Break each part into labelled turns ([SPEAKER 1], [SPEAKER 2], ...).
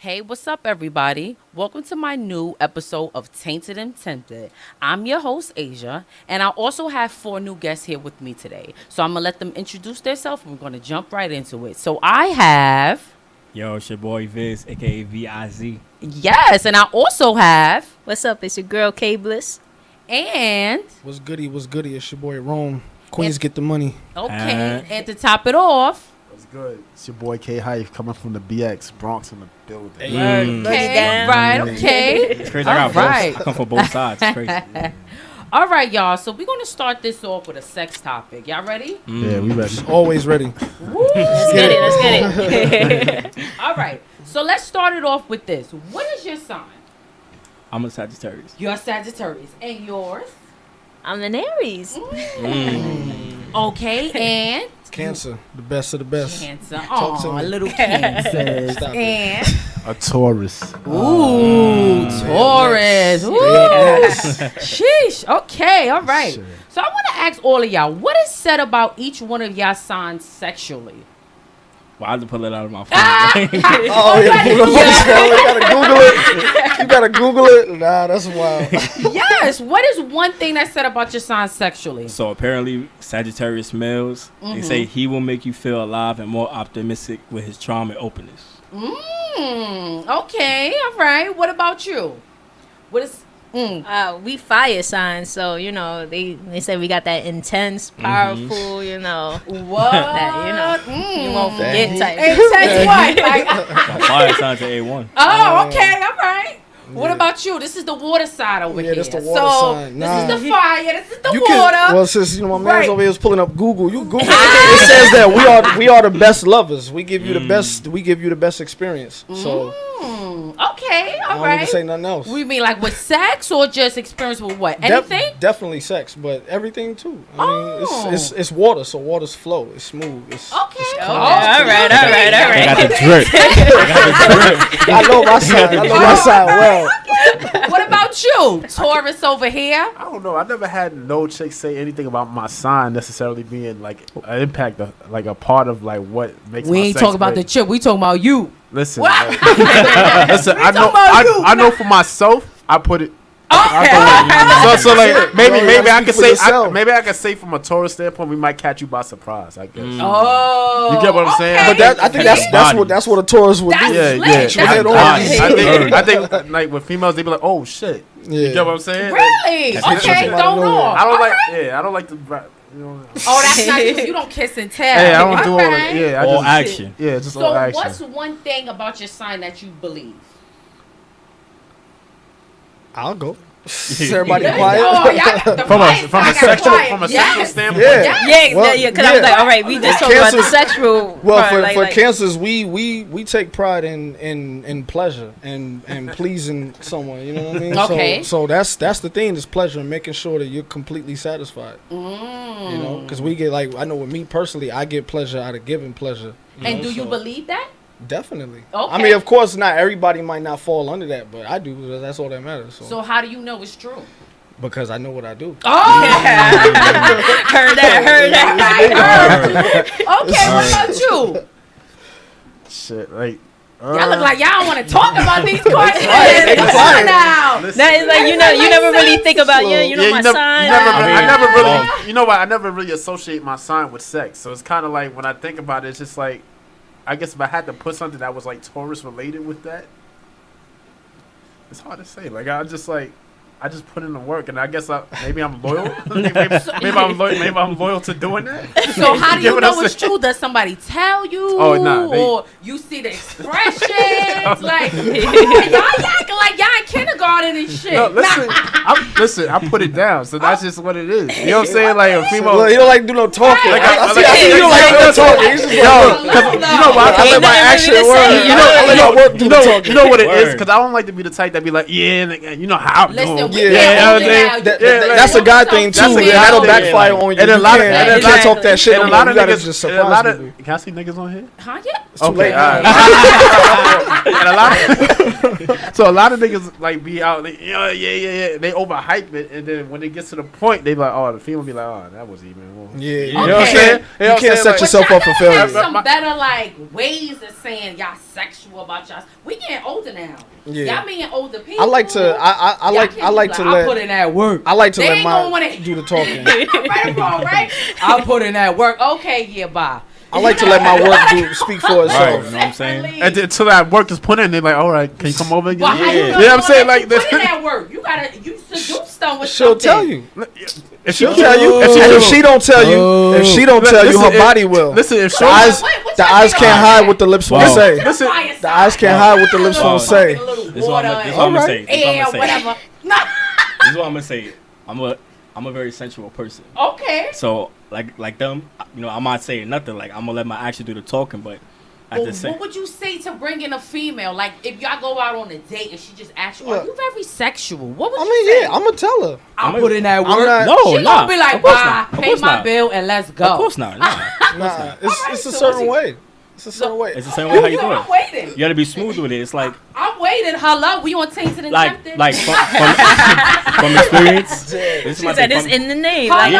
[SPEAKER 1] Hey, what's up, everybody? Welcome to my new episode of Tainted and Tempted. I'm your host, Asia, and I also have four new guests here with me today. So I'm going to let them introduce themselves, and we're going to jump right into it. So I have...
[SPEAKER 2] Yo, it's your boy Viz, aka VIZ.
[SPEAKER 1] Yes, and I also have...
[SPEAKER 3] What's up? It's your girl, K Bliss.
[SPEAKER 1] And...
[SPEAKER 4] What's goody? It's your boy, Rome. Queens get the money.
[SPEAKER 1] Okay, and to top it off...
[SPEAKER 5] What's good? It's your boy K Hype coming from the BX, Bronx in the building.
[SPEAKER 1] Okay, right, okay.
[SPEAKER 2] It's crazy.
[SPEAKER 1] All right.
[SPEAKER 2] I come from both sides. It's crazy.
[SPEAKER 1] All right, y'all. So we're going to start this off with a sex topic. Y'all ready?
[SPEAKER 5] Yeah, we ready.
[SPEAKER 4] Always ready.
[SPEAKER 1] Woo!
[SPEAKER 3] Let's get it.
[SPEAKER 1] All right. So let's start it off with this. What is your sign?
[SPEAKER 2] I'm a Sagittarius.
[SPEAKER 1] You're a Sagittarius. And yours?
[SPEAKER 3] I'm an Aries.
[SPEAKER 1] Okay, and?
[SPEAKER 4] Cancer, the best of the best.
[SPEAKER 1] Cancer.
[SPEAKER 4] Talk to
[SPEAKER 1] Oh,
[SPEAKER 4] me.
[SPEAKER 1] little Cancer.
[SPEAKER 4] Stop it.
[SPEAKER 1] And?
[SPEAKER 5] A Taurus.
[SPEAKER 1] Ooh, Taurus. Ooh. Sheesh. Okay, all right.
[SPEAKER 5] Shit.
[SPEAKER 1] So I want to ask all of y'all, what is said about each one of y'all signs sexually?
[SPEAKER 2] Well, I had to pull it out of my phone.
[SPEAKER 4] Oh, yeah, pull up on this phone. You gotta Google it. You gotta Google it. Nah, that's wild.
[SPEAKER 1] Yes. What is one thing that's said about your sign sexually?
[SPEAKER 2] So apparently, Sagittarius males, they say he will make you feel alive and more optimistic with his charm and openness.
[SPEAKER 1] Okay. All right. What about you? What is?
[SPEAKER 3] We fire signs, so they say we got that intense, powerful,
[SPEAKER 1] What?
[SPEAKER 3] that you won't forget type.
[SPEAKER 1] Intense what? Like,
[SPEAKER 2] Fire signs are A1.
[SPEAKER 1] oh, okay. All right. What about you? This is the water side over here.
[SPEAKER 4] Yeah, that's the water
[SPEAKER 1] so
[SPEAKER 4] side.
[SPEAKER 1] this
[SPEAKER 4] Nah.
[SPEAKER 1] is the fire. This is the
[SPEAKER 4] You
[SPEAKER 1] water.
[SPEAKER 4] can, well, since my man's
[SPEAKER 1] Right.
[SPEAKER 4] over here is pulling up Google, you Google it. It says that we are the best lovers. We give you the best. We give you the best experience. So
[SPEAKER 1] Okay.
[SPEAKER 4] I
[SPEAKER 1] All
[SPEAKER 4] don't need
[SPEAKER 1] right.
[SPEAKER 4] to say nothing else.
[SPEAKER 1] We mean like with sex or just experience with what? Anything?
[SPEAKER 4] Definitely sex, but everything too. I mean,
[SPEAKER 1] Oh.
[SPEAKER 4] it's water, so water's flow. It's smooth. It's
[SPEAKER 1] Okay.
[SPEAKER 4] it's
[SPEAKER 1] Oh,
[SPEAKER 4] calm.
[SPEAKER 3] all right.
[SPEAKER 2] I got the drip.
[SPEAKER 4] I know my side. I know my side well.
[SPEAKER 1] What about you? Taurus over here.
[SPEAKER 5] I don't know. I never had no chick say anything about my sign necessarily being like an impact, like a part of like what makes.
[SPEAKER 1] We
[SPEAKER 5] my
[SPEAKER 1] ain't
[SPEAKER 5] sex
[SPEAKER 1] talking about the
[SPEAKER 5] great.
[SPEAKER 1] chip. We talking about you.
[SPEAKER 5] Listen,
[SPEAKER 1] What?
[SPEAKER 5] listen. I know.
[SPEAKER 1] about you.
[SPEAKER 5] I know for myself. I put it.
[SPEAKER 1] Okay.
[SPEAKER 5] So like maybe
[SPEAKER 4] you gotta
[SPEAKER 5] I could
[SPEAKER 4] speak for
[SPEAKER 5] say
[SPEAKER 4] yourself.
[SPEAKER 5] maybe I could say from a Taurus standpoint we might catch you by surprise. I guess.
[SPEAKER 1] Oh.
[SPEAKER 5] You get what I'm saying?
[SPEAKER 1] okay.
[SPEAKER 4] But that, I think that's what a Taurus would
[SPEAKER 1] That's
[SPEAKER 4] do.
[SPEAKER 5] Yeah,
[SPEAKER 1] lit.
[SPEAKER 5] yeah.
[SPEAKER 1] That's
[SPEAKER 4] Head on.
[SPEAKER 1] lit.
[SPEAKER 5] I think like with females they be like, oh shit.
[SPEAKER 4] Yeah.
[SPEAKER 5] You get what I'm saying?
[SPEAKER 1] Really?
[SPEAKER 4] Catch
[SPEAKER 1] Okay,
[SPEAKER 4] something out of
[SPEAKER 1] don't know.
[SPEAKER 4] nowhere.
[SPEAKER 5] I don't
[SPEAKER 1] All
[SPEAKER 5] like.
[SPEAKER 1] right.
[SPEAKER 5] Yeah, I don't like to. You know.
[SPEAKER 1] Oh, that's not you. You don't kiss and tell.
[SPEAKER 5] Hey, I don't do all
[SPEAKER 1] Okay.
[SPEAKER 5] that. Yeah, I
[SPEAKER 2] All
[SPEAKER 5] just,
[SPEAKER 2] action.
[SPEAKER 5] Yeah, just
[SPEAKER 1] So
[SPEAKER 5] all action.
[SPEAKER 1] what's one thing about your sign that you believe?
[SPEAKER 4] I'll go. Is everybody quiet?
[SPEAKER 1] Oh, y'all, the
[SPEAKER 5] from
[SPEAKER 1] quiet
[SPEAKER 5] a
[SPEAKER 1] side got
[SPEAKER 5] sexual
[SPEAKER 1] quiet. Yes.
[SPEAKER 5] standpoint?
[SPEAKER 4] Yeah.
[SPEAKER 3] Yeah,
[SPEAKER 4] Well,
[SPEAKER 3] yeah, because I was
[SPEAKER 4] yeah.
[SPEAKER 3] like, all right, we just talking about the
[SPEAKER 4] Cancers-
[SPEAKER 3] sexual.
[SPEAKER 4] Well,
[SPEAKER 3] part,
[SPEAKER 4] for
[SPEAKER 3] like,
[SPEAKER 4] cancers, we take pride in pleasure and pleasing someone. You know what I mean?
[SPEAKER 1] Okay.
[SPEAKER 4] So that's the thing. Is pleasure and making sure that you're completely satisfied. You know, because we get like I know with me personally, I get pleasure out of giving pleasure.
[SPEAKER 1] And
[SPEAKER 4] know,
[SPEAKER 1] do you
[SPEAKER 4] so-
[SPEAKER 1] believe that?
[SPEAKER 4] Definitely.
[SPEAKER 1] Okay.
[SPEAKER 4] I mean, of course, not everybody might not fall under that, but I do. Because that's all that matters.
[SPEAKER 1] So how do you know it's true?
[SPEAKER 4] Because I know what I do.
[SPEAKER 1] Oh,
[SPEAKER 3] heard that.
[SPEAKER 1] okay. What about you?
[SPEAKER 5] Shit, like.
[SPEAKER 1] Y'all look like y'all don't want to talk about these questions.
[SPEAKER 4] Quiet,
[SPEAKER 1] Come
[SPEAKER 4] quiet.
[SPEAKER 1] on now.
[SPEAKER 3] That is like you never really think about my sign.
[SPEAKER 5] I never really. You know what? I never really associate my sign with sex. So it's kind of like when I think about it, it's just like, I guess if I had to put something that was like Taurus related with that, it's hard to say. Like I just put in the work, and I guess maybe I'm loyal. maybe I'm loyal to doing that.
[SPEAKER 1] So how do
[SPEAKER 5] get
[SPEAKER 1] you
[SPEAKER 5] what
[SPEAKER 1] know
[SPEAKER 5] I'm
[SPEAKER 1] it's
[SPEAKER 5] saying?
[SPEAKER 1] true? Does somebody tell you?
[SPEAKER 5] Oh, nah,
[SPEAKER 1] or you see the expressions? Like y'all acting like y'all in kindergarten and shit.
[SPEAKER 5] No, listen, I put it down, so that's just what it is. You know what I'm saying? Like a female.
[SPEAKER 4] Well, he don't like do no talking.
[SPEAKER 5] Like,
[SPEAKER 4] I see.
[SPEAKER 5] like-
[SPEAKER 4] I see. You don't like do no talking. He's just
[SPEAKER 5] Yo,
[SPEAKER 4] like,
[SPEAKER 5] 'cause you know what? I let
[SPEAKER 3] Ain't
[SPEAKER 5] my
[SPEAKER 3] nothing
[SPEAKER 5] action
[SPEAKER 3] really to
[SPEAKER 5] work.
[SPEAKER 3] say.
[SPEAKER 5] You know what it is?
[SPEAKER 2] Word.
[SPEAKER 5] Because I don't like to be the type that be like, yeah, nigga, you know how I'm
[SPEAKER 1] Listen,
[SPEAKER 5] doing.
[SPEAKER 1] we
[SPEAKER 4] Yeah,
[SPEAKER 1] can't
[SPEAKER 4] yeah,
[SPEAKER 1] hold it
[SPEAKER 5] yeah,
[SPEAKER 1] now.
[SPEAKER 4] That-
[SPEAKER 5] Yeah,
[SPEAKER 4] that- that's a guy thing too.
[SPEAKER 5] That's a
[SPEAKER 4] Yeah,
[SPEAKER 5] guy
[SPEAKER 4] that'll
[SPEAKER 5] thing.
[SPEAKER 4] backfire on you.
[SPEAKER 5] And a
[SPEAKER 4] You
[SPEAKER 5] lot of-
[SPEAKER 4] can't-
[SPEAKER 5] and
[SPEAKER 4] you can't talk that shit.
[SPEAKER 5] And a
[SPEAKER 4] on
[SPEAKER 5] lot
[SPEAKER 4] you
[SPEAKER 5] of
[SPEAKER 4] gotta
[SPEAKER 5] niggas,
[SPEAKER 4] just
[SPEAKER 5] and a
[SPEAKER 4] surprise
[SPEAKER 5] lot of,
[SPEAKER 4] people.
[SPEAKER 5] can I see niggas on here?
[SPEAKER 1] Huh? Yeah.
[SPEAKER 4] It's too late
[SPEAKER 5] Okay,
[SPEAKER 4] now.
[SPEAKER 5] all right. And a lot of, So a lot of niggas like be out, like, yeah. They overhype it, and then when it gets to the point, they like, oh, the female be like, oh, that was even. Well.
[SPEAKER 4] Yeah,
[SPEAKER 5] You know what I'm saying?
[SPEAKER 4] You can't set
[SPEAKER 5] Like,
[SPEAKER 4] yourself up for
[SPEAKER 1] Have
[SPEAKER 4] failure.
[SPEAKER 1] some better like ways of saying y'all sexual about y'all. We getting older now.
[SPEAKER 4] Yeah.
[SPEAKER 1] Y'all being older people.
[SPEAKER 4] I like to. I like to
[SPEAKER 1] I put
[SPEAKER 4] let.
[SPEAKER 1] in that work.
[SPEAKER 4] I like to
[SPEAKER 1] They
[SPEAKER 4] let
[SPEAKER 1] ain't gonna
[SPEAKER 4] mine
[SPEAKER 1] wanna-
[SPEAKER 4] do the talking.
[SPEAKER 1] right or wrong, right? I put in that work. Okay, yeah, bye.
[SPEAKER 4] I like to let my work speak for
[SPEAKER 2] Right,
[SPEAKER 4] itself.
[SPEAKER 2] you know what I'm saying?
[SPEAKER 5] And then until that work is put in, they're like, all right, can you come over again?
[SPEAKER 1] Well, how you
[SPEAKER 2] Yeah.
[SPEAKER 1] know
[SPEAKER 5] Yeah, I'm
[SPEAKER 1] you
[SPEAKER 5] saying,
[SPEAKER 1] wanna
[SPEAKER 5] like,
[SPEAKER 1] put in that work. You seduce them with
[SPEAKER 4] She'll
[SPEAKER 1] something.
[SPEAKER 4] tell you.
[SPEAKER 5] If
[SPEAKER 4] She'll
[SPEAKER 5] she
[SPEAKER 4] tell you. And if she don't tell you, if she don't tell you, her body will.
[SPEAKER 5] Listen, if
[SPEAKER 4] The
[SPEAKER 5] Shorty,
[SPEAKER 4] eyes,
[SPEAKER 1] What
[SPEAKER 4] the
[SPEAKER 1] y'all
[SPEAKER 4] eyes
[SPEAKER 1] think
[SPEAKER 4] can't
[SPEAKER 1] about
[SPEAKER 4] hide
[SPEAKER 1] that?
[SPEAKER 4] what the lips
[SPEAKER 2] Wow.
[SPEAKER 4] want to say.
[SPEAKER 5] Listen,
[SPEAKER 4] The eyes can't hide what the lips
[SPEAKER 2] Wow.
[SPEAKER 4] want to say.
[SPEAKER 2] This is what I'm gonna say. This is what I'm
[SPEAKER 1] Yeah,
[SPEAKER 2] gonna say.
[SPEAKER 1] whatever. Nah.
[SPEAKER 2] This is what I'm gonna say. I'm a very sensual person.
[SPEAKER 1] Okay.
[SPEAKER 2] So like them, you know, I'm not saying nothing. Like I'm gonna let my action do the talking, but at
[SPEAKER 1] Well,
[SPEAKER 2] the same.
[SPEAKER 1] what would you say to bring in a female? Like, if y'all go out on a date and she just asks you,
[SPEAKER 4] Look.
[SPEAKER 1] are you very sexual? What would
[SPEAKER 4] I
[SPEAKER 1] you
[SPEAKER 4] mean,
[SPEAKER 1] say?
[SPEAKER 4] yeah, I'm gonna tell her.
[SPEAKER 1] I'll
[SPEAKER 2] I'm
[SPEAKER 1] put in that
[SPEAKER 4] I'm
[SPEAKER 1] work.
[SPEAKER 4] not-
[SPEAKER 2] No,
[SPEAKER 1] She
[SPEAKER 2] nah.
[SPEAKER 1] gonna be like,
[SPEAKER 2] Of course
[SPEAKER 1] bye,
[SPEAKER 2] not. Of
[SPEAKER 1] pay
[SPEAKER 2] course
[SPEAKER 1] my
[SPEAKER 2] not.
[SPEAKER 1] bill and let's go.
[SPEAKER 2] Of course not. Nah.
[SPEAKER 4] Nah, it's a
[SPEAKER 1] so
[SPEAKER 4] certain
[SPEAKER 1] what
[SPEAKER 4] way. It's a certain way.
[SPEAKER 2] It's the same way how you
[SPEAKER 1] So
[SPEAKER 2] do
[SPEAKER 1] I'm
[SPEAKER 2] it.
[SPEAKER 1] waiting.
[SPEAKER 2] You gotta be smooth with it. It's like
[SPEAKER 1] I'm waiting. Hello, we on Tainted and Tempted?
[SPEAKER 2] like from experience. This is
[SPEAKER 3] She
[SPEAKER 2] my
[SPEAKER 3] said
[SPEAKER 2] thing.
[SPEAKER 3] it's in the name.
[SPEAKER 1] Hello?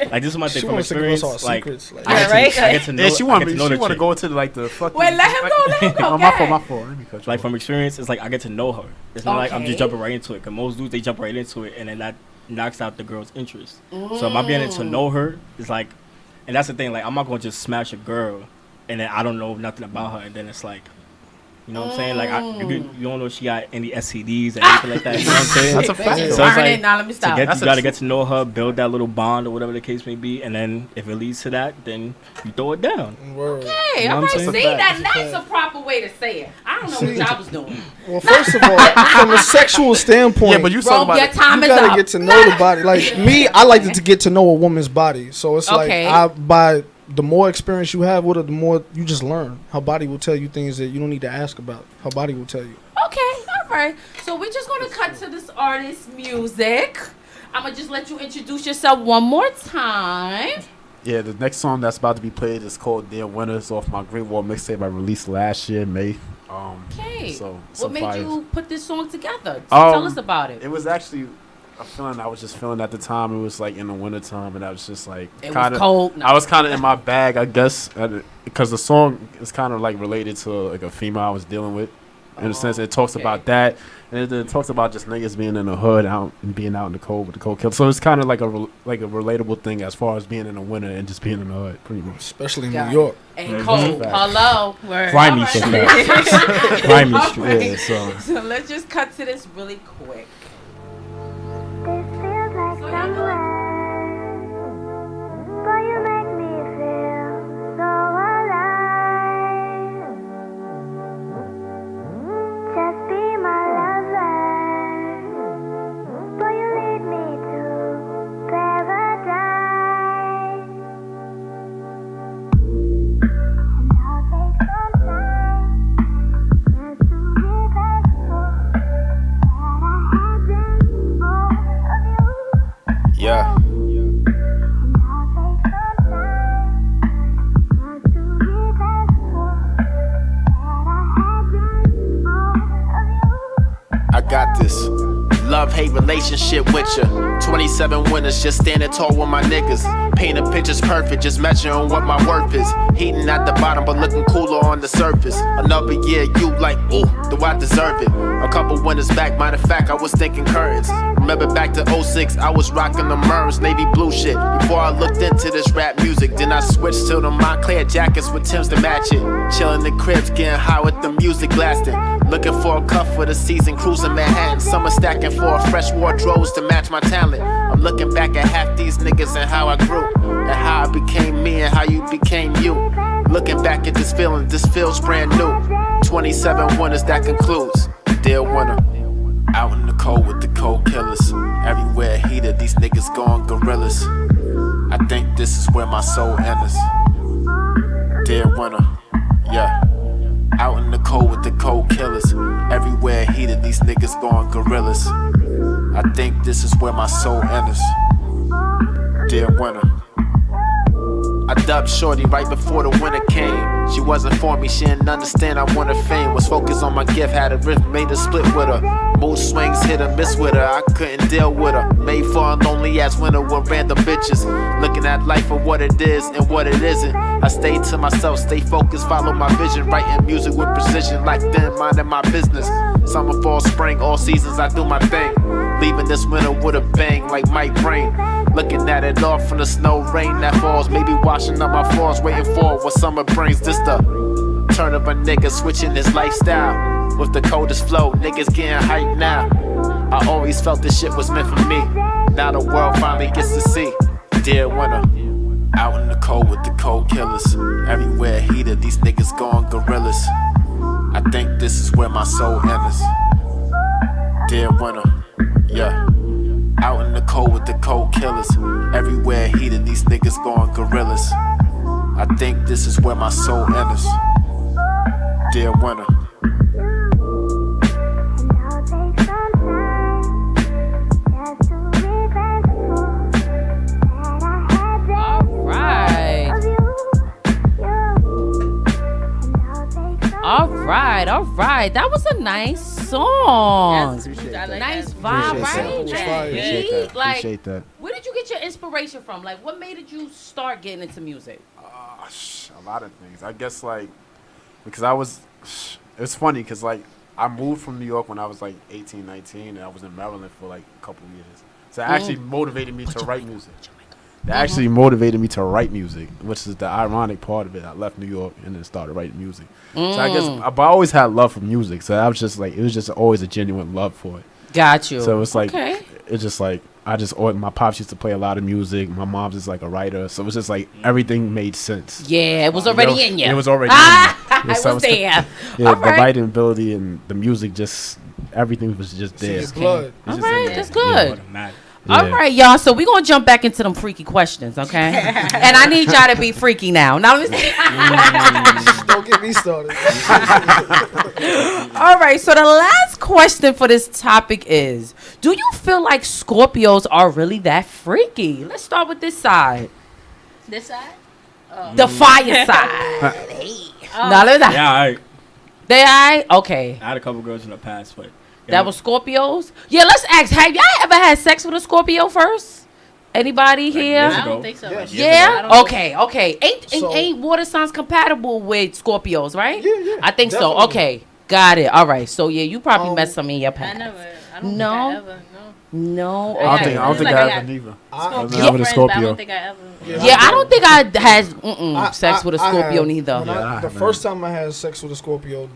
[SPEAKER 3] Like,
[SPEAKER 2] Like this is my thing
[SPEAKER 4] She
[SPEAKER 2] from
[SPEAKER 4] wants to give us
[SPEAKER 2] experience.
[SPEAKER 4] our
[SPEAKER 2] Like
[SPEAKER 4] secrets. Like,
[SPEAKER 3] Yeah, right?
[SPEAKER 2] I get to know.
[SPEAKER 5] yeah, she
[SPEAKER 2] I
[SPEAKER 5] want
[SPEAKER 2] get
[SPEAKER 5] me.
[SPEAKER 2] to know
[SPEAKER 5] She
[SPEAKER 2] the
[SPEAKER 5] want to
[SPEAKER 2] chick.
[SPEAKER 5] go into like the fucking.
[SPEAKER 1] Wait, let him go, let him go.
[SPEAKER 5] Oh,
[SPEAKER 1] Go
[SPEAKER 5] my fault.
[SPEAKER 1] ahead.
[SPEAKER 5] My fault. Let me cut you
[SPEAKER 2] Like
[SPEAKER 5] off.
[SPEAKER 2] from experience, it's like I get to know her. It's not like I'm just
[SPEAKER 1] Okay.
[SPEAKER 2] jumping right into it. Cause most dudes they jump right into it, and then that knocks out the girl's interest. So by getting to know her, it's like, and that's the thing. Like I'm not gonna just smash a girl, and then I don't know nothing about her, and then it's like, you know what I'm saying? Like you don't know if she got any STDs or anything like that. You know what I'm saying?
[SPEAKER 5] That's a fact.
[SPEAKER 2] So it's
[SPEAKER 1] Burn
[SPEAKER 2] like,
[SPEAKER 1] it. Now let me stop.
[SPEAKER 2] you
[SPEAKER 5] That's a
[SPEAKER 2] gotta
[SPEAKER 5] tr-
[SPEAKER 2] get to know her, build that little bond or whatever the case may be, and then if it leads to that, then you throw it down.
[SPEAKER 4] Word.
[SPEAKER 1] Hey,
[SPEAKER 2] You know
[SPEAKER 1] all
[SPEAKER 2] what
[SPEAKER 1] right,
[SPEAKER 2] I'm
[SPEAKER 1] see,
[SPEAKER 2] saying?
[SPEAKER 1] that's a proper way to say it. I don't know what y'all was doing.
[SPEAKER 4] Well, first of all, from a sexual standpoint,
[SPEAKER 5] Yeah, but you talking
[SPEAKER 1] Bro,
[SPEAKER 5] about
[SPEAKER 1] your
[SPEAKER 5] it.
[SPEAKER 1] time
[SPEAKER 4] you
[SPEAKER 1] is
[SPEAKER 4] gotta
[SPEAKER 1] up.
[SPEAKER 4] get to know the body. Like me, I like to get to know a woman's body. So it's
[SPEAKER 1] Okay.
[SPEAKER 4] by the more experience you have with her, the more you just learn. Her body will tell you things that you don't need to ask about. Her body will tell you.
[SPEAKER 1] Okay, all right. So we're just gonna cut to this artist's music. I'm gonna just let you introduce yourself one more time.
[SPEAKER 5] Yeah, the next song that's about to be played is called "Dear Winners" off my Great Wall mixtape I released last year, May.
[SPEAKER 1] Okay.
[SPEAKER 5] So
[SPEAKER 1] What
[SPEAKER 5] some
[SPEAKER 1] made
[SPEAKER 5] fire.
[SPEAKER 1] you put this song together? Tell us about it.
[SPEAKER 5] It was actually a feeling I was just feeling at the time. It was like in the wintertime, and I was just like
[SPEAKER 1] It
[SPEAKER 5] kind
[SPEAKER 1] was
[SPEAKER 5] of
[SPEAKER 1] cold. No.
[SPEAKER 5] I was kind of in my bag, I guess, because the song is kind of like related to like a female I was dealing with. In a sense, it talks
[SPEAKER 1] okay.
[SPEAKER 5] about that, and it talks about just niggas being in the hood, out and being out in the cold with the cold kill. So it's kind of like a relatable thing as far as being in the winter and just being in the hood, pretty much.
[SPEAKER 4] Especially in
[SPEAKER 1] Got
[SPEAKER 4] New
[SPEAKER 1] it.
[SPEAKER 4] York.
[SPEAKER 1] And cold. Hello.
[SPEAKER 3] word.
[SPEAKER 2] Grimy
[SPEAKER 1] All
[SPEAKER 2] shit.
[SPEAKER 1] right.
[SPEAKER 2] Grimy
[SPEAKER 1] All
[SPEAKER 2] shit.
[SPEAKER 1] right.
[SPEAKER 5] Yeah, so
[SPEAKER 1] So let's just cut to this really quick.
[SPEAKER 6] This feels like
[SPEAKER 1] So y'all know
[SPEAKER 6] Boy, you make me feel so alive. Just be my lover. Boy, you lead me to paradise. And I'll take some time just to be thankful that I had dreams of you.
[SPEAKER 7] Yeah. I got this love-hate relationship with ya. 27 winners, just standing tall with my niggas. Painting pictures perfect, just measuring what my worth is. Heating at the bottom, but looking cooler on the surface. Another year, you like, ooh, do I deserve it? A couple winners back, matter of fact, I was thinking curtains. Remember back to 06, I was rocking the Merms, navy blue shit. Before I looked into this rap music, then I switched to the Montclair jackets with Timbs to match it. Chilling in cribs, getting high with the music blasting. Looking for a cuff for the season, cruising Manhattan. Summer stacking for a fresh wardrobes to match my talent. I'm looking back at half these niggas and how I grew. And how I became me and how you became you. Looking back at this feeling, this feels brand new. 27 winners, that concludes. Dear winner, out in the cold with the cold killers. Everywhere heated, these niggas going gorillas. I think this is where my soul enters. Dear winner, yeah. Out in the cold with the cold killers. Everywhere heated, these niggas going gorillas. I think this is where my soul enters. Dear winner. I dubbed Shorty right before the winter came. She wasn't for me, she didn't understand I wanted fame. Was focused was on my gift, had a riff, made a split with her. Mood swings, hit or miss with her, I couldn't deal with her. Made for a lonely ass winter with random bitches. Looking at life for what it is and what it isn't. I stay to myself, stay focused, follow my vision. Writing music with precision, like then minding my business. Summer, fall, spring, all seasons I do my thing. Leaving this winter with a bang like Mike Brain. Looking at it all from the snow, rain that falls. Maybe washing up my floors, waiting for what summer brings. This the turn of a nigga switching his lifestyle. With the coldest flow, niggas getting hyped now. I always felt this shit was meant for me. Now the world finally gets to see. Dear winter, out in the cold with the cold killers. Everywhere heated, these niggas going gorillas. I think this is where my soul enters. Dear winter, yeah. Out in the cold with the cold killers. Everywhere heated, these niggas going gorillas. I think this is where my soul enters. Dear winter.
[SPEAKER 1] All right. That was a nice song. Nice vibe,
[SPEAKER 4] Appreciate that.
[SPEAKER 1] right?
[SPEAKER 4] Appreciate
[SPEAKER 1] Beat, like,
[SPEAKER 5] Appreciate that.
[SPEAKER 1] where did you get your inspiration from? Like, what made you start getting into music?
[SPEAKER 5] A lot of things. I guess like because it's funny because like I moved from New York when I was like 18, 19, and I was in Maryland for like a couple of years. So it actually motivated me to write music. That actually motivated me to write music, which is the ironic part of it. I left New York and then started writing music. So I guess, but I always had love for music. So I was just like, it was just always a genuine love for it.
[SPEAKER 1] Got you.
[SPEAKER 5] So it's like,
[SPEAKER 1] okay.
[SPEAKER 5] it's just like, my pops used to play a lot of music. My mom's just like a writer. So it was just like, everything made sense.
[SPEAKER 1] Yeah, it was already in you.
[SPEAKER 5] It was already in me.
[SPEAKER 1] I
[SPEAKER 5] So
[SPEAKER 1] was there.
[SPEAKER 5] Yeah,
[SPEAKER 1] All
[SPEAKER 5] the
[SPEAKER 1] right.
[SPEAKER 5] writing ability and the music, just everything was just
[SPEAKER 4] It's in
[SPEAKER 5] there.
[SPEAKER 4] his blood.
[SPEAKER 1] All
[SPEAKER 5] just in
[SPEAKER 1] right,
[SPEAKER 5] there.
[SPEAKER 1] that's good.
[SPEAKER 2] Automatic.
[SPEAKER 1] All right, y'all. So we're gonna jump back into them freaky questions, okay? And I need y'all to be freaky now. Now, let me see.
[SPEAKER 4] Don't get me started.
[SPEAKER 1] All right. So the last question for this topic is: do you feel like Scorpios are really that freaky? Let's start with this side,
[SPEAKER 3] This side?
[SPEAKER 1] the fire side. Now let me.
[SPEAKER 2] Yeah,
[SPEAKER 1] They I okay.
[SPEAKER 2] I had a couple girls in the past, but
[SPEAKER 1] That was Scorpios. Yeah, let's ask. Have y'all ever had sex with a Scorpio first? Anybody here?
[SPEAKER 2] years
[SPEAKER 3] I
[SPEAKER 2] ago.
[SPEAKER 3] don't think so.
[SPEAKER 4] Yes.
[SPEAKER 3] I
[SPEAKER 1] Yeah.
[SPEAKER 3] don't
[SPEAKER 1] Okay.
[SPEAKER 4] So-
[SPEAKER 1] Ain't water signs compatible with Scorpios, right?
[SPEAKER 4] Yeah.
[SPEAKER 1] I think so.
[SPEAKER 4] Definitely.
[SPEAKER 1] Okay, got it. All right. So yeah, you probably met
[SPEAKER 4] Um,
[SPEAKER 1] some in your
[SPEAKER 3] I
[SPEAKER 1] past.
[SPEAKER 3] never. I don't
[SPEAKER 1] No?
[SPEAKER 3] think I ever. No.
[SPEAKER 1] No.
[SPEAKER 5] I don't
[SPEAKER 1] Okay.
[SPEAKER 5] think I
[SPEAKER 3] Like
[SPEAKER 5] ever
[SPEAKER 3] I got
[SPEAKER 5] neither.
[SPEAKER 3] Scorpio
[SPEAKER 5] never had a
[SPEAKER 3] friends, but I
[SPEAKER 5] Scorpio.
[SPEAKER 3] don't think I ever.
[SPEAKER 1] Yeah, I don't think I had sex with a
[SPEAKER 4] I
[SPEAKER 1] Scorpio
[SPEAKER 4] have.
[SPEAKER 1] neither.
[SPEAKER 4] When
[SPEAKER 5] Yeah, I
[SPEAKER 4] the
[SPEAKER 5] have,
[SPEAKER 4] first time I had sex with a Scorpio,